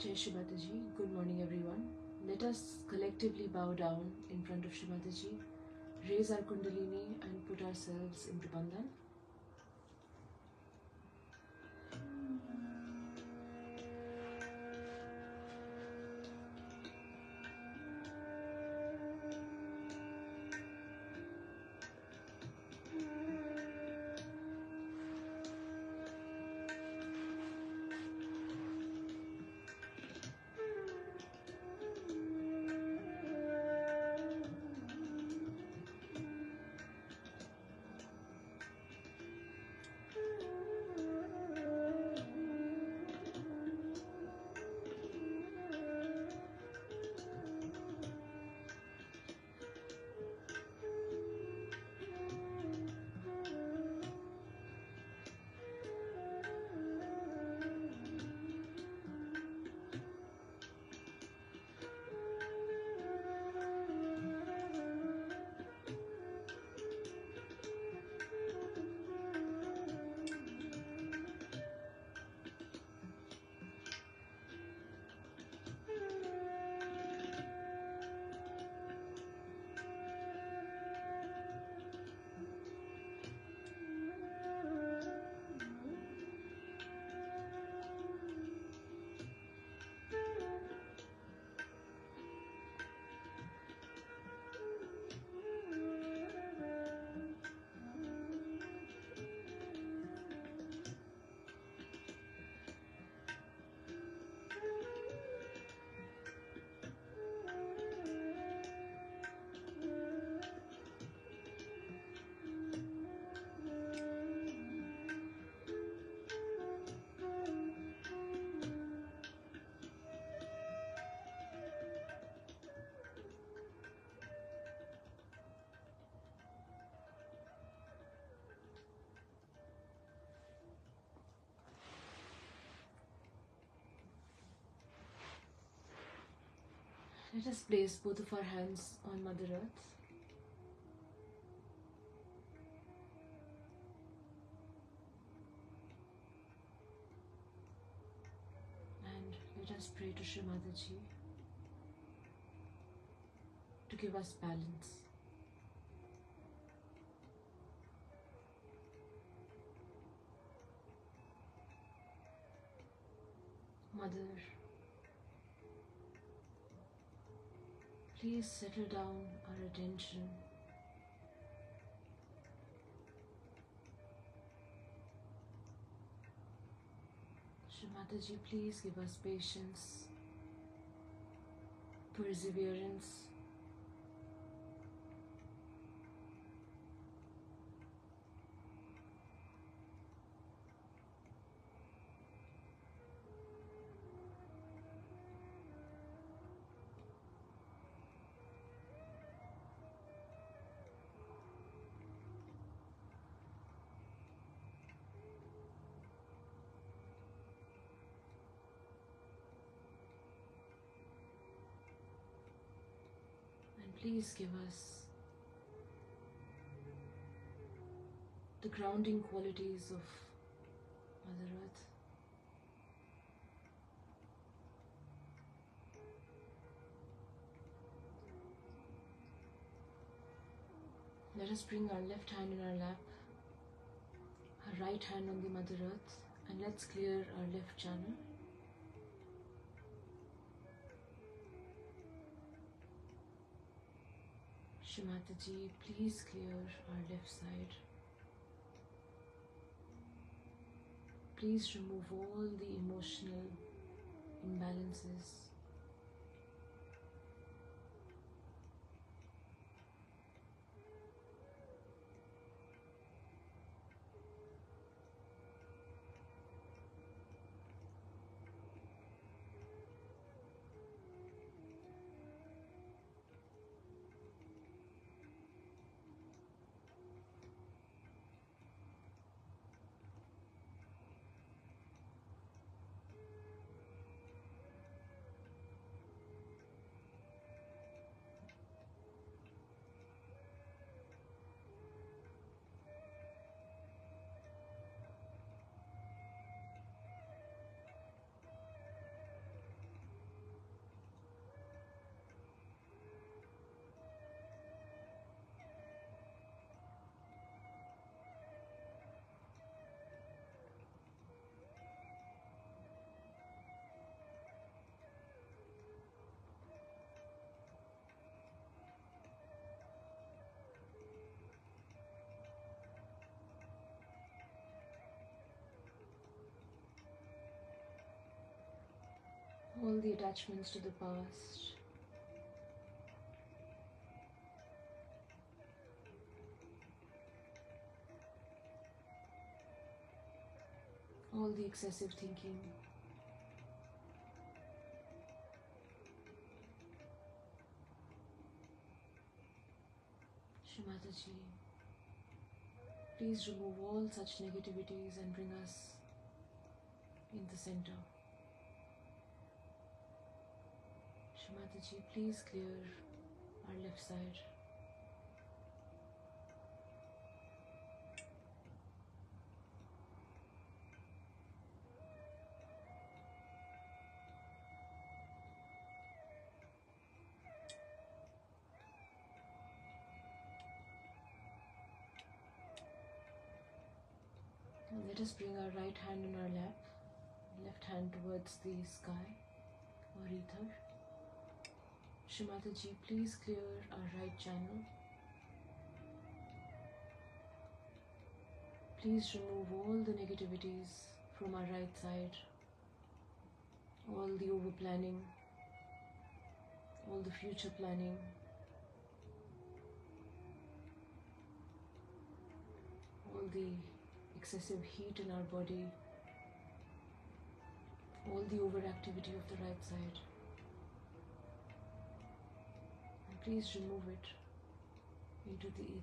Jai Shri Mataji. Good morning everyone. Let us collectively bow down in front of Shri Mataji, raise our Kundalini and put ourselves into Bandhan. Let us place both of our hands on Mother Earth. And let us pray to Shri Mataji to give us balance. Mother, please settle down our attention. Shri Mataji, please give us patience, perseverance, please give us the grounding qualities of Mother Earth. Let us bring our left hand in our lap, our right hand on the Mother Earth, and let's clear our left channel. Shri Mataji, please clear our left side. Please remove all the emotional imbalances. all the attachments to the past, all the excessive thinking, Shri Mataji, please remove all such negativities and bring us in the center. Shri Mataji, please clear our left side. And let us bring our right hand in our lap, left hand towards the sky or ether. Shri Mataji, please clear our right channel. Please remove all the negativities from our right side, all the over planning, all the future planning, all the excessive heat in our body, all the overactivity of the right side. And please remove it into the ether.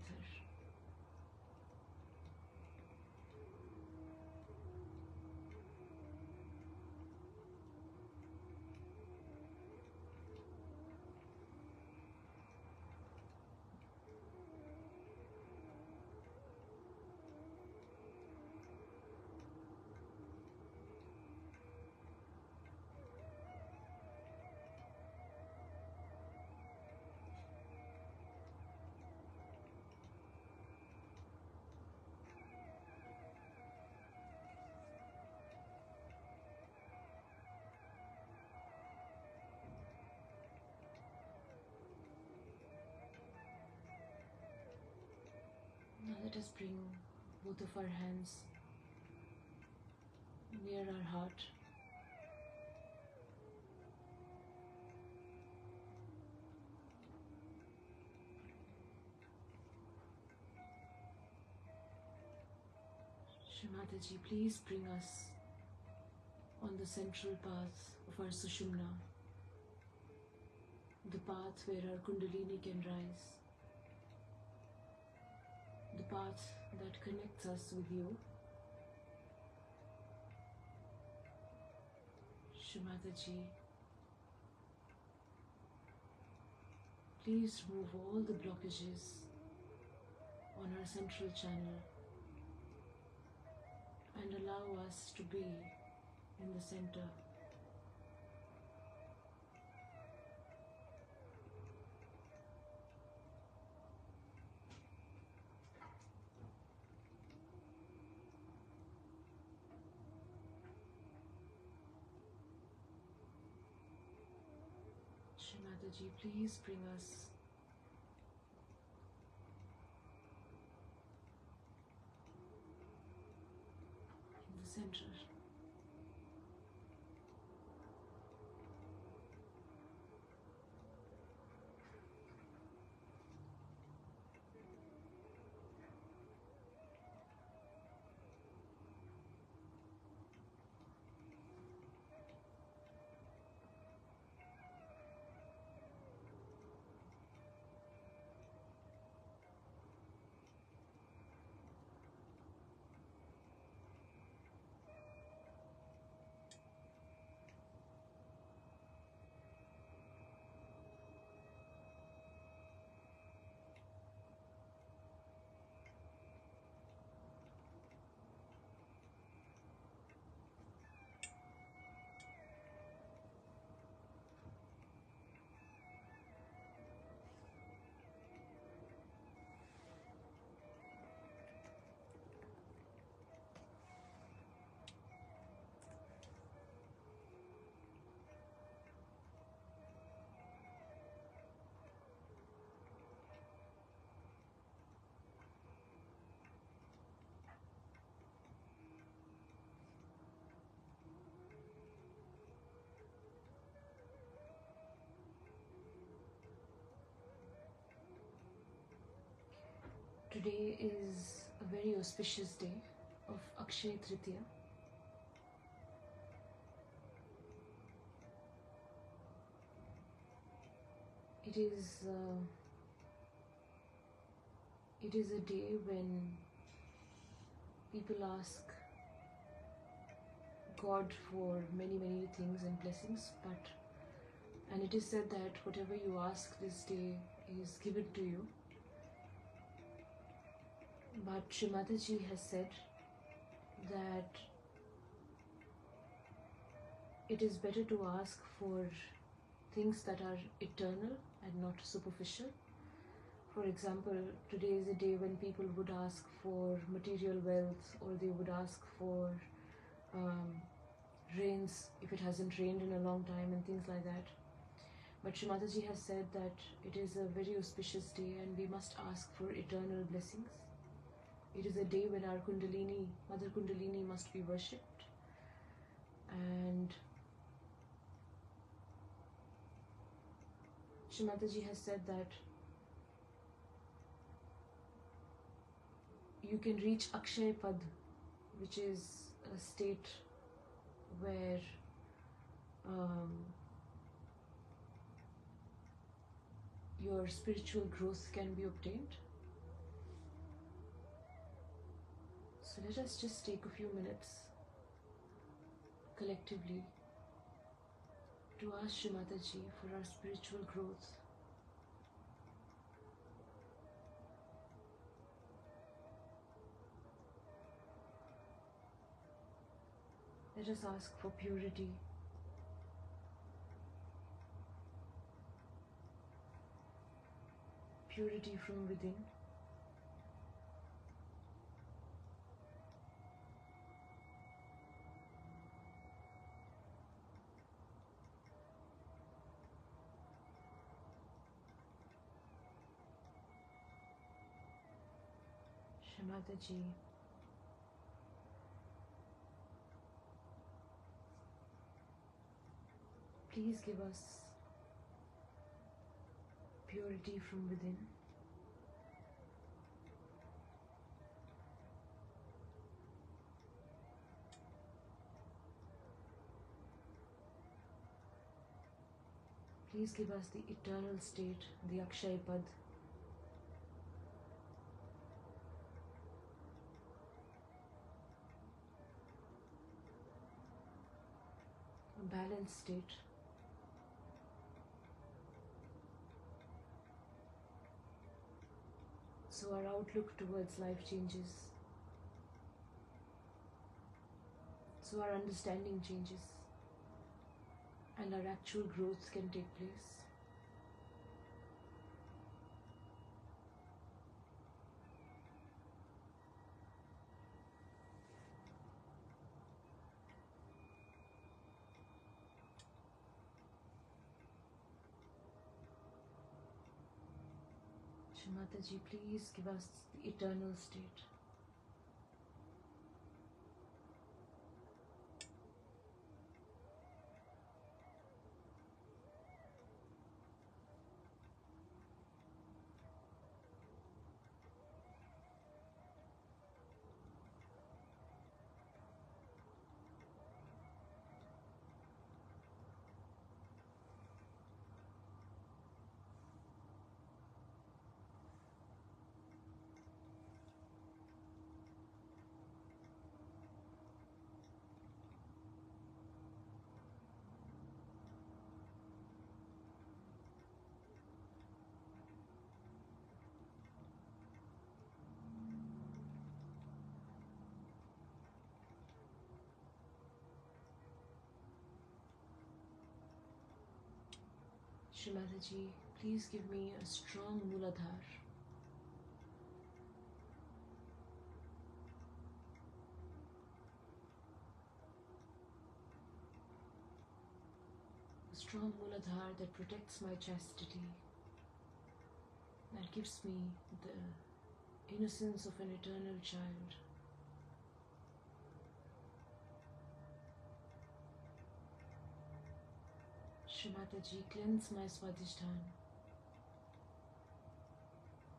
Now let us bring both of our hands near our heart. Shri Mataji, please bring us on the central path of our Sushumna, the path where our Kundalini can rise, the path that connects us with you. Shri Mataji, please remove all the blockages on our central channel and allow us to be in the center. Shri Mataji, please bring us in the center. Today is a very auspicious day of Akshay Tritiya. It is a day when people ask God for many things and blessings, and it is said that whatever you ask this day is given to you. But Shri Mataji has said that it is better to ask for things that are eternal and not superficial. For example, today is a day when people would ask for material wealth, or they would ask for rains if it hasn't rained in a long time and things like that. But Shri Mataji has said that it is a very auspicious day and we must ask for eternal blessings. It is a day when our Kundalini, Mother Kundalini, must be worshipped, and Shri Mataji has said that you can reach Akshay Pad, which is a state where your spiritual growth can be obtained. So let us just take a few minutes collectively to ask Shri Mataji for our spiritual growth. Let us ask for purity. Purity from within. Shri Mataji, please give us purity from within. Please give us the eternal state, the Akshay Pad. A balanced state. So our outlook towards life changes. So our understanding changes. And our actual growth can take place. Shri Mataji, please give us the eternal state. Shri Mataji, please give me a strong Mooladhar. A strong Mooladhar that protects my chastity, that gives me the innocence of an eternal child. Shri Mataji, cleanse my Swadhisthana.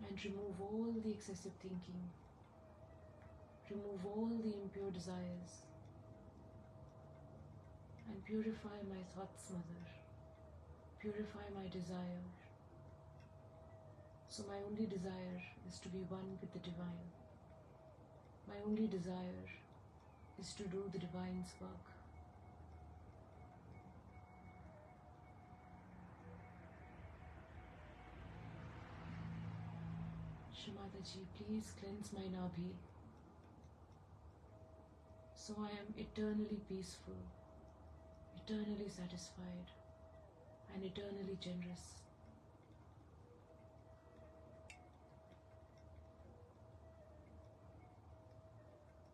and remove all the excessive thinking, remove all the impure desires, and purify my thoughts, Mother. Purify my desire. So my only desire is to be one with the Divine. My only desire is to do the Divine's work. Shri Mataji, please cleanse my Nabhi, so I am eternally peaceful, eternally satisfied, and eternally generous.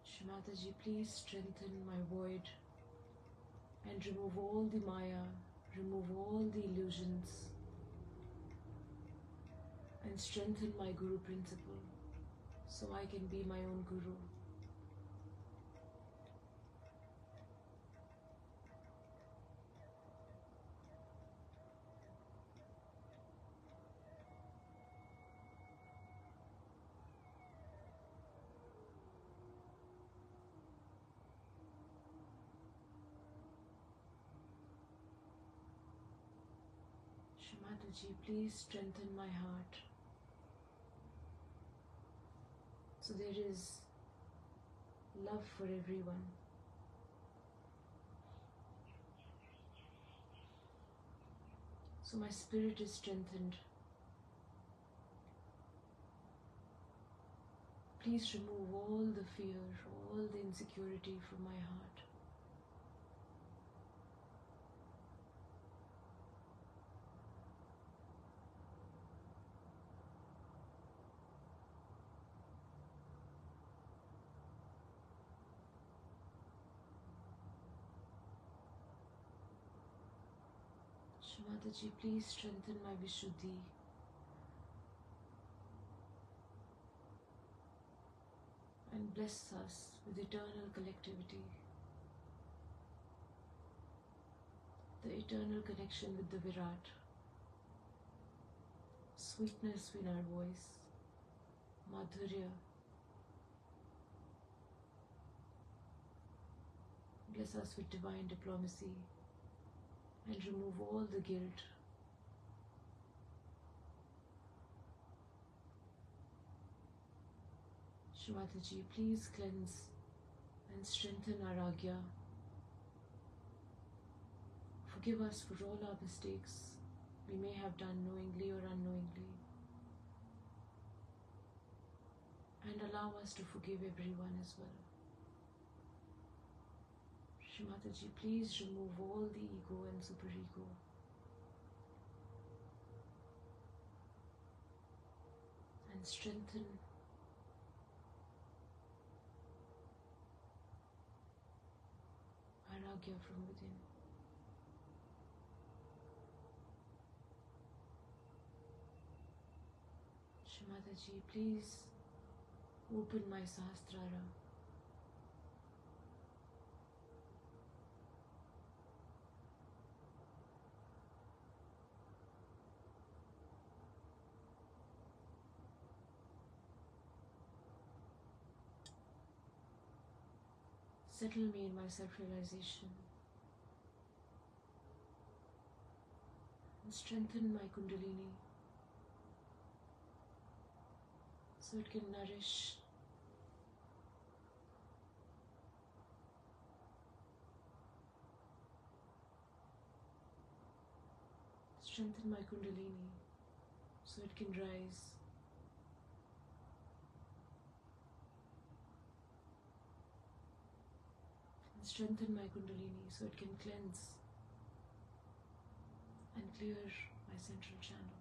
Shri Mataji, please strengthen my void and remove all the Maya, remove all the illusions, and strengthen my Guru principle so I can be my own Guru. Shri Mataji, please strengthen my heart so there is love for everyone. So my spirit is strengthened. Please remove all the fear, all the insecurity from my heart. Shri Mataji, please strengthen my Vishuddhi. And bless us with eternal collectivity, the eternal connection with the Virat, sweetness in our voice, madhurya. Bless us with divine diplomacy and remove all the guilt. Shri Mataji, please cleanse and strengthen our Agya. Forgive us for all our mistakes we may have done knowingly or unknowingly. And allow us to forgive everyone as well. Shri Mataji, please remove all the ego and superego. And strengthen our Agya from within. Shri Mataji, please open my Sahasrara. Settle me in my self-realization and strengthen my Kundalini so it can nourish strengthen my Kundalini so it can rise. And strengthen my Kundalini so it can cleanse and clear my central channel.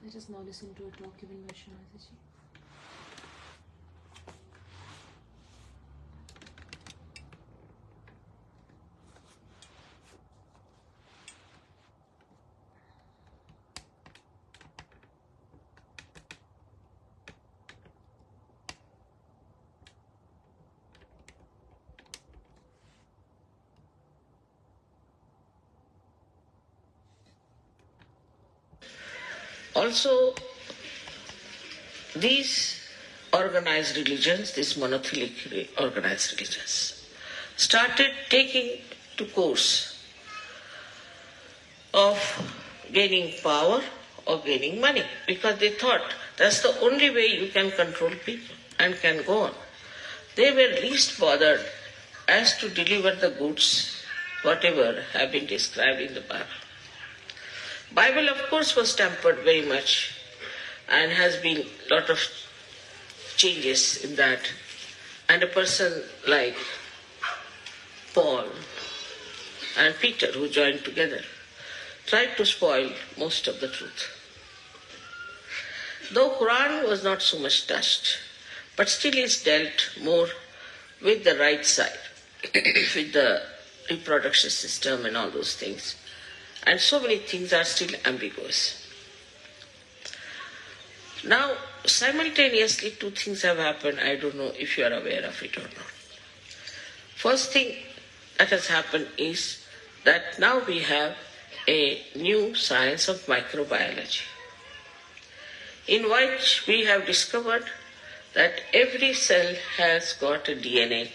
Let us now listen to a talk given by Shri Mataji. Also, these organized religions, these monotheistic organized religions, started taking to course of gaining power or gaining money, because they thought that's the only way you can control people and can go on. They were least bothered as to deliver the goods, whatever have been described in the Bible. Bible, of course, was tempered very much and has been a lot of changes in that. And a person like Paul and Peter, who joined together, tried to spoil most of the truth. Though Quran was not so much touched, but still it's dealt more with the right side, with the reproduction system and all those things. And so many things are still ambiguous. Now, simultaneously, two things have happened. I don't know if you are aware of it or not. First thing that has happened is that now we have a new science of microbiology, in which we have discovered that every cell has got a DNA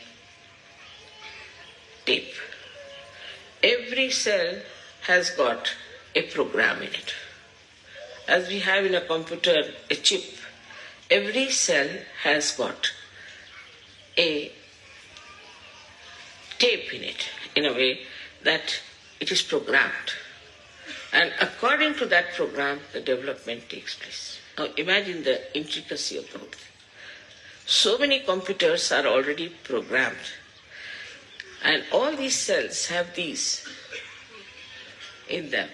tape. Every cell has got a program in it. As we have in a computer a chip, every cell has got a tape in it, in a way that it is programmed. And according to that program, the development takes place. Now imagine the intricacy of the whole thing. So many computers are already programmed, and all these cells have these in them.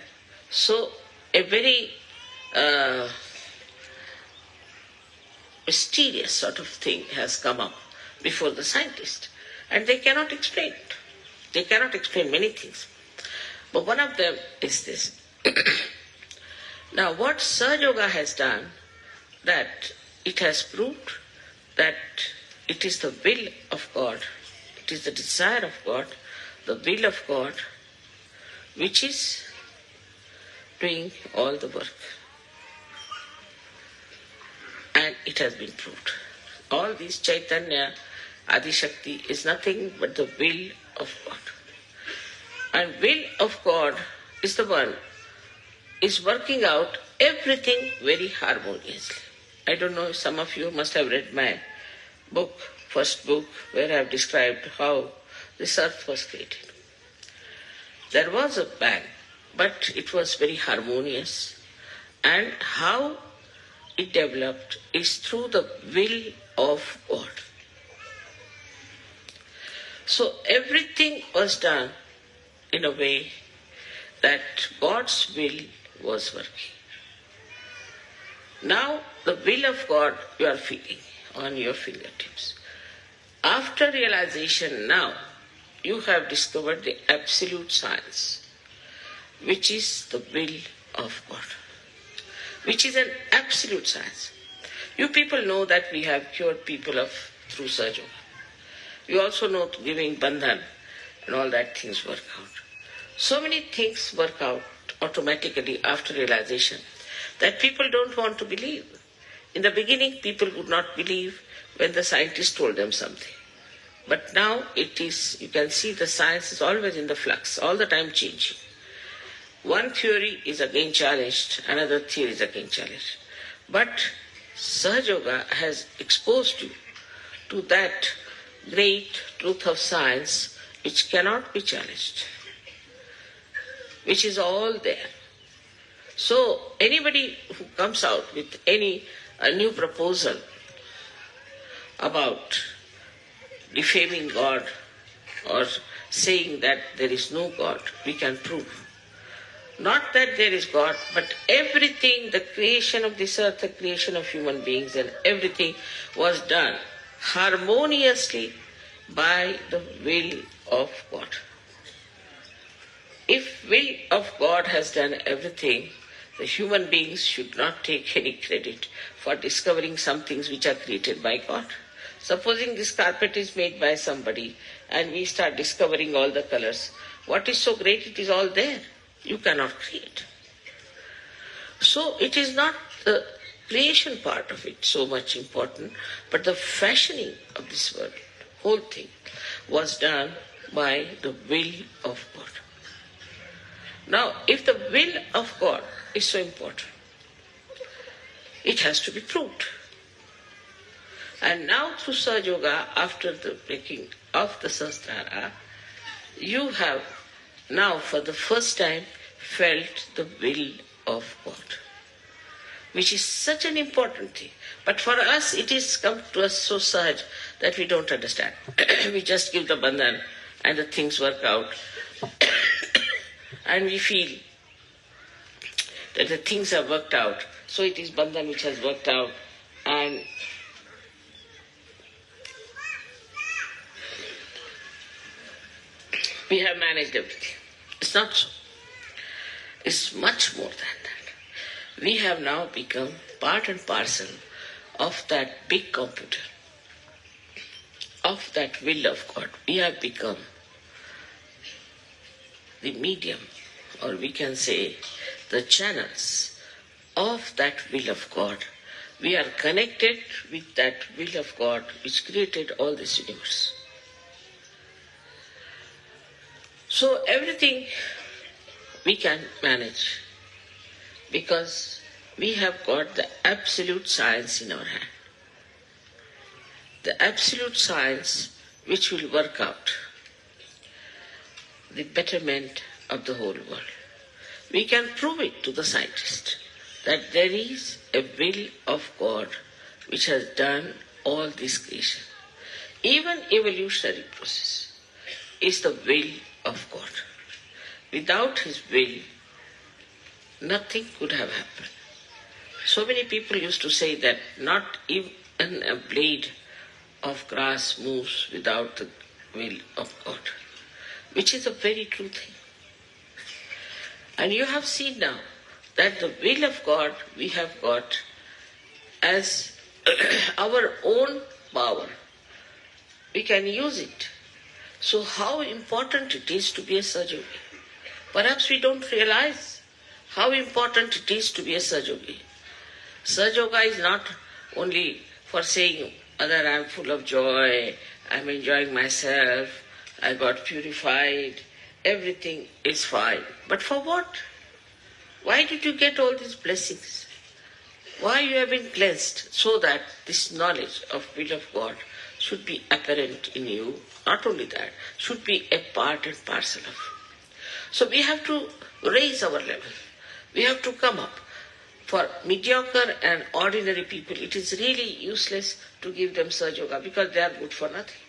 So a very mysterious sort of thing has come up before the scientist, and they cannot explain it. They cannot explain many things. But one of them is this. Now what Sahaja Yoga has done, that it has proved that it is the will of God, it is the desire of God, the will of God, which is doing all the work. And it has been proved. All these Chaitanya, Adi Shakti is nothing but the will of God. And will of God is the one is working out everything very harmoniously. I don't know, some of you must have read my book, first book, where I have described how this earth was created. There was a bang, but it was very harmonious. And how it developed is through the will of God. So everything was done in a way that God's will was working. Now the will of God you are feeling on your fingertips. After realization now, you have discovered the absolute science, which is the will of God, which is an absolute science. You people know that we have cured people through Sahaja Yoga. You also know giving bandhan and all that things work out. So many things work out automatically after realization that people don't want to believe. In the beginning, people would not believe when the scientist told them something. But now it is, you can see the science is always in the flux, all the time changing. One theory is again challenged, another theory is again challenged. But Sahaja Yoga has exposed you to that great truth of science which cannot be challenged, which is all there. So anybody who comes out with a new proposal about defaming God or saying that there is no God, we can prove Not that there is God, but everything, the creation of this earth, the creation of human beings and everything was done harmoniously by the will of God. If will of God has done everything, the human beings should not take any credit for discovering some things which are created by God. Supposing this carpet is made by somebody and we start discovering all the colors, what is so great? It is all there. You cannot create. So it is not the creation part of it so much important, but the fashioning of this world, whole thing, was done by the will of God. Now, if the will of God is so important, it has to be proved. And now through Sahaja Yoga, after the breaking of the Sahasrara, you have now for the first time felt the will of God, which is such an important thing. But for us, it is come to us so sahaj that we don't understand. We just give the bandhan and the things work out. And we feel that the things have worked out. So it is bandhan which has worked out, and we have managed everything. It's not so. It's much more than that. We have now become part and parcel of that big computer, of that will of God. We have become the medium, or we can say the channels of that will of God. We are connected with that will of God which created all this universe. So everything we can manage because we have got the absolute science in our hand. The absolute science which will work out the betterment of the whole world. We can prove it to the scientist that there is a will of God which has done all this creation. Even evolutionary process is the will of God. Without His will, nothing could have happened. So many people used to say that not even a blade of grass moves without the will of God, which is a very true thing. And you have seen now that the will of God we have got as our own power. We can use it. So how important it is to be a Sahaja Yogi. Perhaps we don't realize how important it is to be a Sahaja Yogi. Sahaja Yoga is not only for saying that I am full of joy, I am enjoying myself, I got purified, everything is fine. But for what? Why did you get all these blessings? Why you have been cleansed? So that this knowledge of will of God should be apparent in you. Not only that, should be a part and parcel of you. So we have to raise our level. We have to come up. For mediocre and ordinary people, it is really useless to give them Sahaja Yoga because they are good for nothing.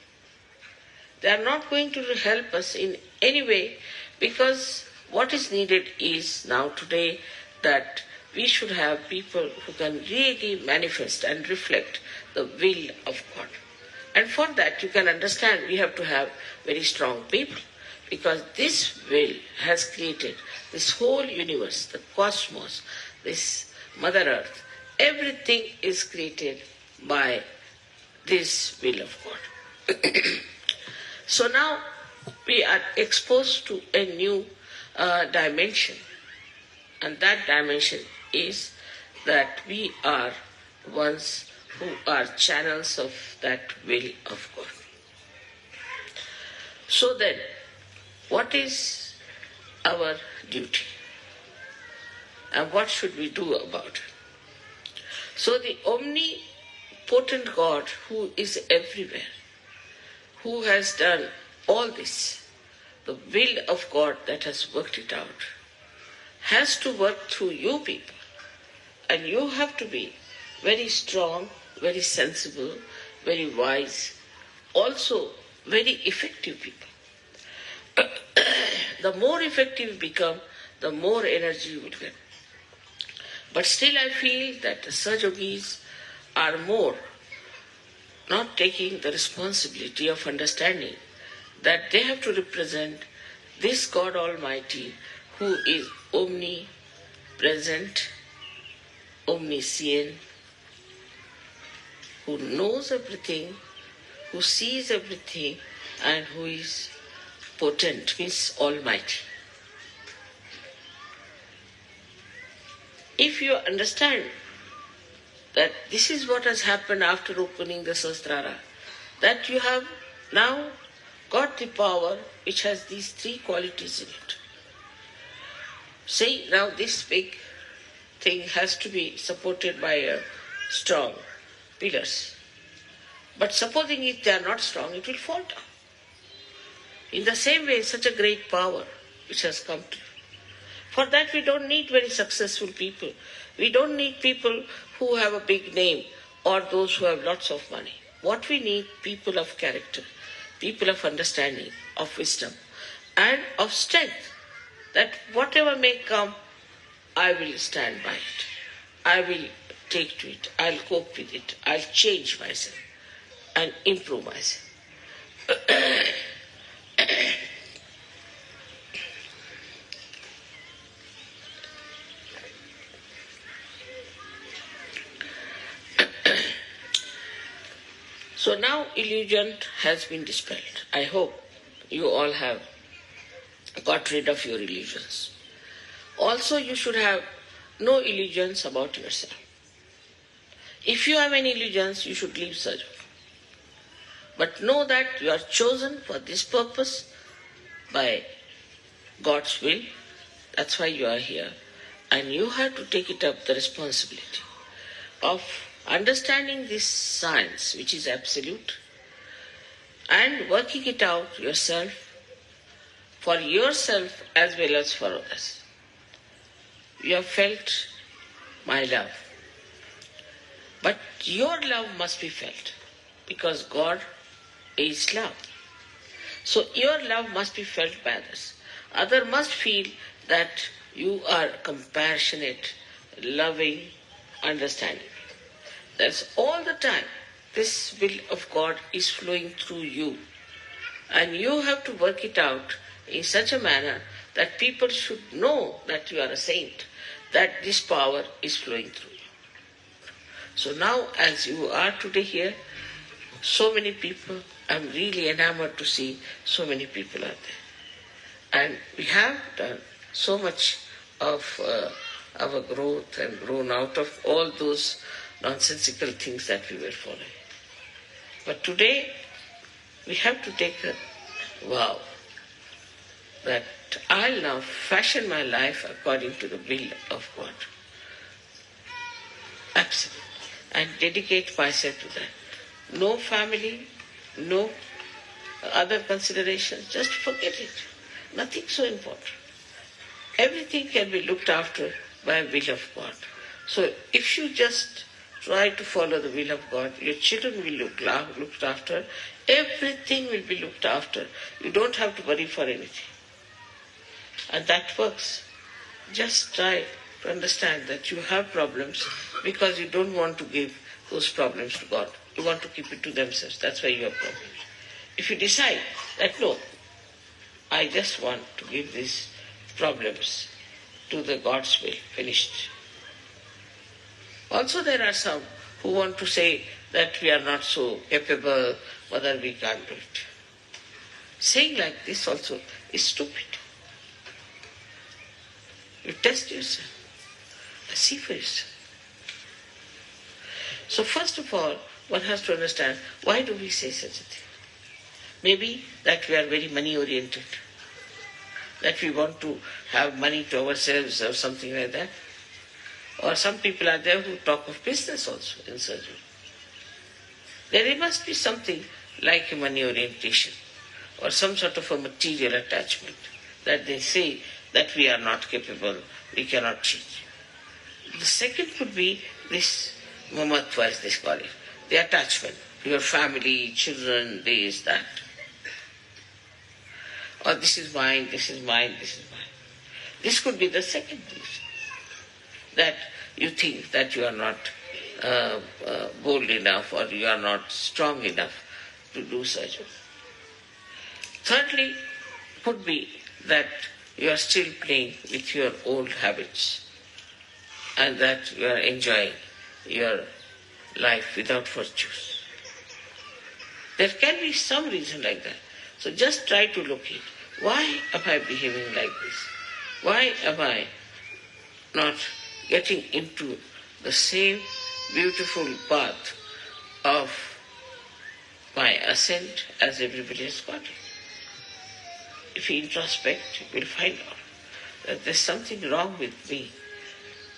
They are not going to help us in any way because what is needed is now today that we should have people who can really manifest and reflect the will of God. And for that you can understand we have to have very strong people because this will has created this whole universe, the cosmos, this Mother Earth. Everything is created by this will of God. So now we are exposed to a new dimension, and that dimension is that we are ones who are channels of that will of God. So then, what is our duty? And what should we do about it? So the omnipotent God who is everywhere, who has done all this, the will of God that has worked it out, has to work through you people. And you have to be very strong, very sensible, very wise, also very effective people. The more effective you become, the more energy you will get. But still I feel that the Sahajogis are more not taking the responsibility of understanding that they have to represent this God Almighty who is omnipresent, omniscient, who knows everything, who sees everything, and who is potent, means almighty. If you understand that this is what has happened after opening the Sahasrara, that you have now got the power which has these three qualities in it. See, now this big thing has to be supported by a strong pillars. But supposing if they are not strong, it will fall down. In the same way, such a great power which has come to you. For that we don't need very successful people. We don't need people who have a big name or those who have lots of money. What we need, people of character, people of understanding, of wisdom, and of strength, that whatever may come, I will stand by it. I will take to it. I'll cope with it. I'll change myself and improve myself. So now illusion has been dispelled. I hope you all have got rid of your illusions. Also, you should have no illusions about yourself. If you have any illusions, you should leave Sahaja. But know that you are chosen for this purpose by God's will. That's why you are here. And you have to take it up, the responsibility of understanding this science, which is absolute, and working it out yourself, for yourself as well as for others. You have felt my love. But your love must be felt, because God is love. So your love must be felt by others. Others must feel that you are compassionate, loving, understanding. That's all the time. This will of God is flowing through you. And you have to work it out in such a manner that people should know that you are a saint, that this power is flowing through you. So now, as you are today here, so many people, I'm really enamored to see so many people are there. And we have done so much of our growth and grown out of all those nonsensical things that we were following. But today, we have to take a vow that I'll now fashion my life according to the will of God. Absolutely. And dedicate myself to that. No family, no other considerations, just forget it. Nothing so important. Everything can be looked after by will of God. So if you just try to follow the will of God, your children will looked after, everything will be looked after. You don't have to worry for anything. And that works. Just try to understand that you have problems because you don't want to give those problems to God. You want to keep it to themselves. That's why you have problems. If you decide that no, I just want to give these problems to the God's will, finished. Also there are some who want to say that we are not so capable, whether we can't do it. Saying like this also is stupid. You test yourself. See for yourself. So first of all, one has to understand, why do we say such a thing? Maybe that we are very money oriented. That we want to have money to ourselves or something like that. Or some people are there who talk of business also in surgery. There must be something like a money orientation or some sort of a material attachment that they say that we are not capable, we cannot teach. The second could be this mamatva, as they call it, the attachment, your family, children, this, that. Or this is mine, this is mine, this is mine. This could be the second reason, that you think that you are not bold enough or you are not strong enough to do sahaja. Thirdly, could be that you are still playing with your old habits and that you are enjoying your life without virtues. There can be some reason like that. So just try to look at, why am I behaving like this? Why am I not getting into the same beautiful path of my ascent as everybody has got it? If you introspect, you will find out that there's something wrong with me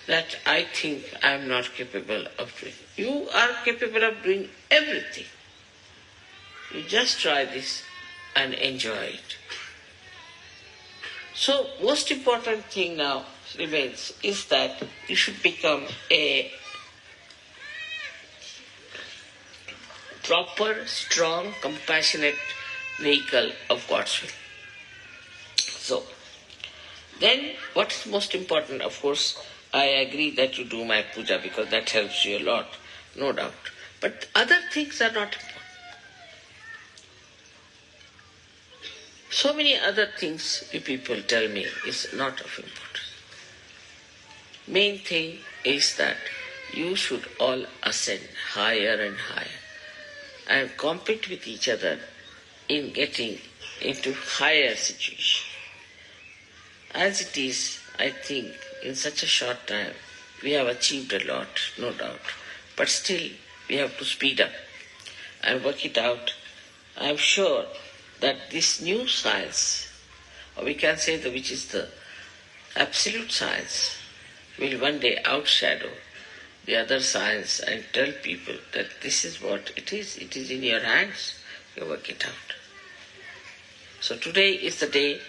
that I think I am not capable of doing. You are capable of doing everything. You just try this and enjoy it. So, most important thing now remains is that you should become a proper, strong, compassionate vehicle of God's will. So, then what is most important, of course, I agree that you do my puja because that helps you a lot, no doubt. But other things are not important. So many other things you people tell me is not of importance. Main thing is that you should all ascend higher and higher and compete with each other in getting into higher situation. As it is, I think in such a short time we have achieved a lot, no doubt. But still we have to speed up and work it out. I am sure that this new science, or we can say which is the absolute science, will one day outshadow the other science and tell people that this is what it is in your hands, you work it out. So today is the day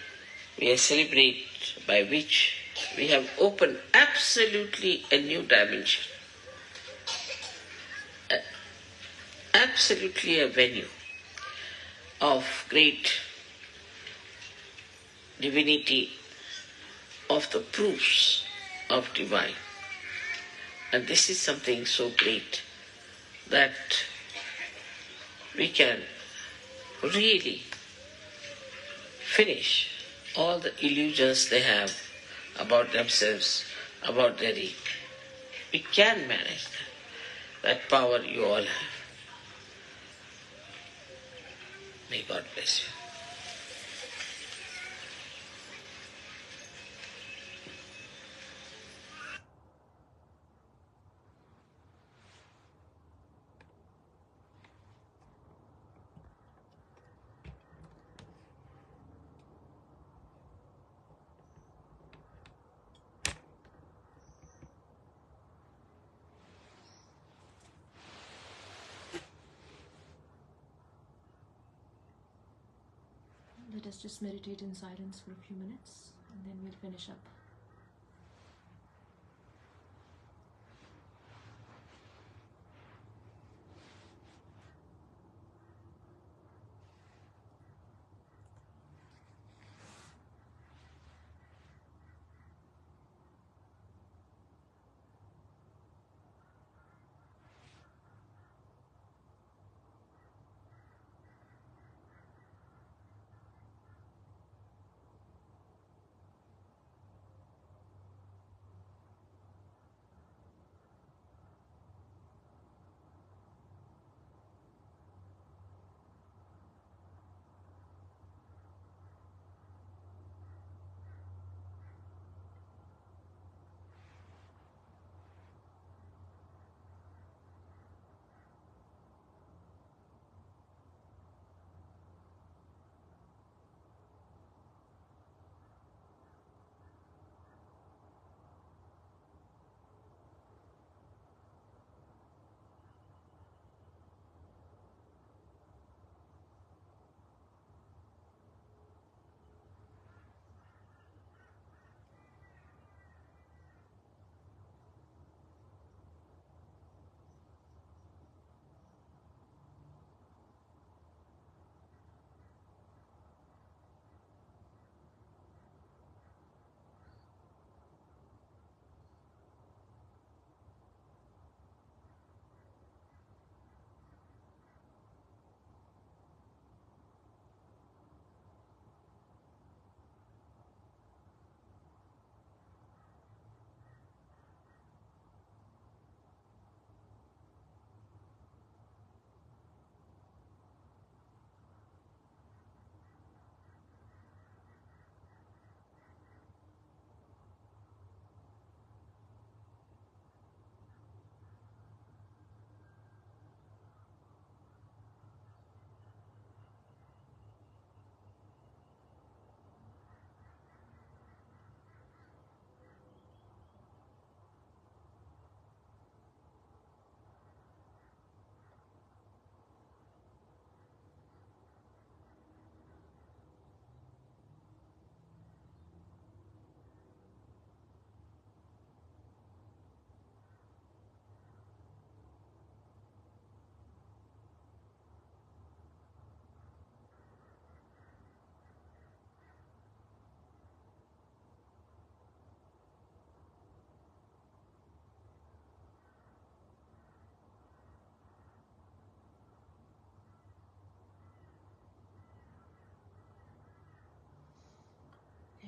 we celebrate by which we have opened absolutely a new dimension, absolutely a venue of great divinity, of the proofs of divine. And this is something so great that we can really finish all the illusions they have about themselves, about their ego. We can manage that. That power you all have. May God bless you. Let us just meditate in silence for a few minutes and then we'll finish up.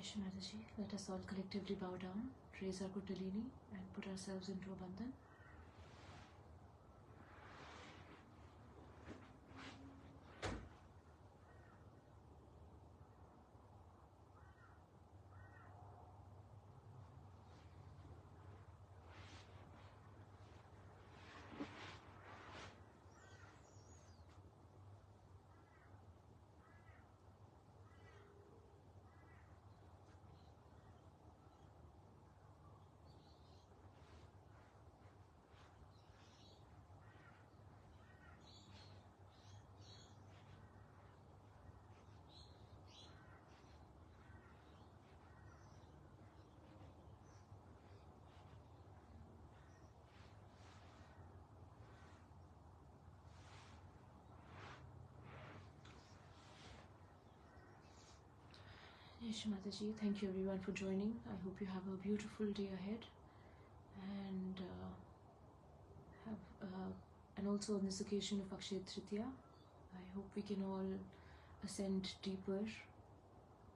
Shri Mataji, let us all collectively bow down, raise our Kundalini and put ourselves into a bandhan. Shri Mataji, thank you everyone for joining. I hope you have a beautiful day ahead, and also on this occasion of Akshaya Tritiya, I hope we can all ascend deeper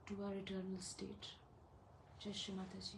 to our eternal state. Jai Shri Mataji.